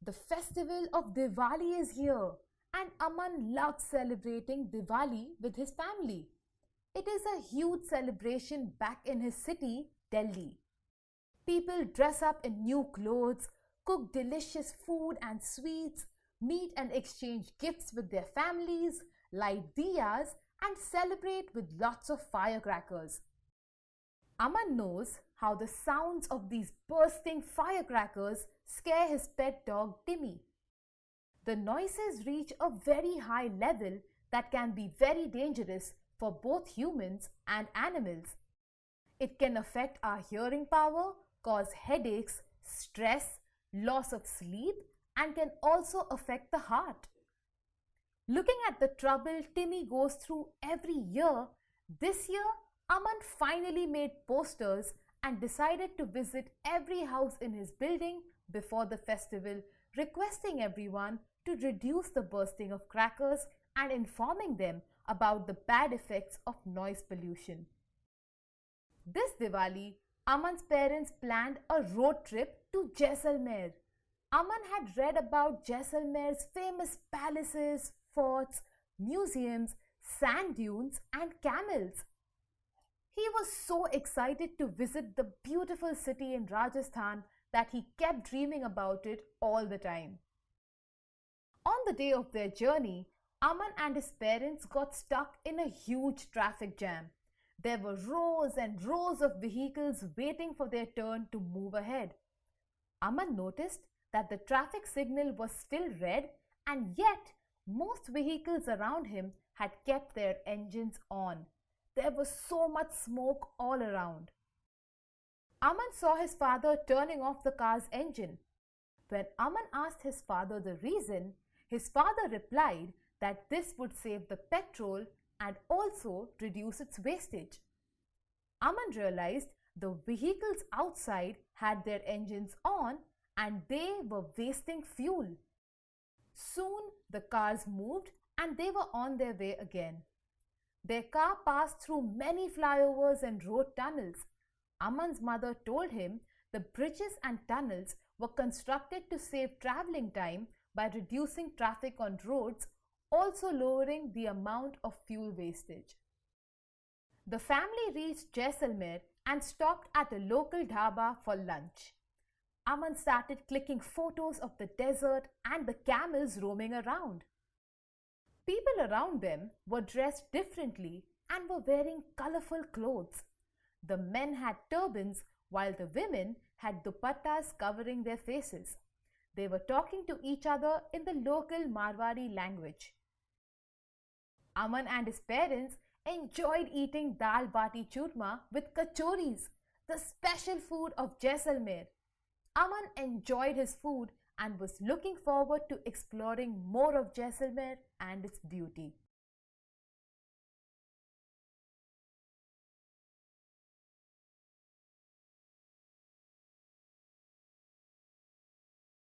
The festival of Diwali is here, and Aman loves celebrating Diwali with his family. It is a huge celebration back in his city, Delhi. People dress up in new clothes, cook delicious food and sweets, meet and exchange gifts with their families, light diyas, and celebrate with lots of firecrackers. Aman knows how the sounds of these bursting firecrackers scare his pet dog Timmy. The noises reach a very high level that can be very dangerous for both humans and animals. It can affect our hearing power, cause headaches, stress, loss of sleep, and can also affect the heart. Looking at the trouble Timmy goes through every year, this year Aman finally made posters and decided to visit every house in his building before the festival, requesting everyone to reduce the bursting of crackers and informing them about the bad effects of noise pollution. This Diwali, Aman's parents planned a road trip to Jaisalmer. Aman had read about Jaisalmer's famous palaces, forts, museums, sand dunes, and camels. He was so excited to visit the beautiful city in Rajasthan that he kept dreaming about it all the time. On the day of their journey, Aman and his parents got stuck in a huge traffic jam. There were rows and rows of vehicles waiting for their turn to move ahead. Aman noticed that the traffic signal was still red, and yet most vehicles around him had kept their engines on. There was so much smoke all around. Aman saw his father turning off the car's engine. When Aman asked his father the reason, his father replied that this would save the petrol and also reduce its wastage. Aman realized the vehicles outside had their engines on and they were wasting fuel. Soon the cars moved and they were on their way again. Their car passed through many flyovers and road tunnels. Aman's mother told him the bridges and tunnels were constructed to save traveling time by reducing traffic on roads, also lowering the amount of fuel wastage. The family reached Jaisalmer and stopped at a local dhaba for lunch. Aman started clicking photos of the desert and the camels roaming around. People around them were dressed differently and were wearing colorful clothes. The men had turbans while the women had dupattas covering their faces. They were talking to each other in the local Marwari language. Aman and his parents enjoyed eating dal bati churma with kachoris, the special food of Jaisalmer. Aman enjoyed his food and was looking forward to exploring more of Jaisalmer and its beauty.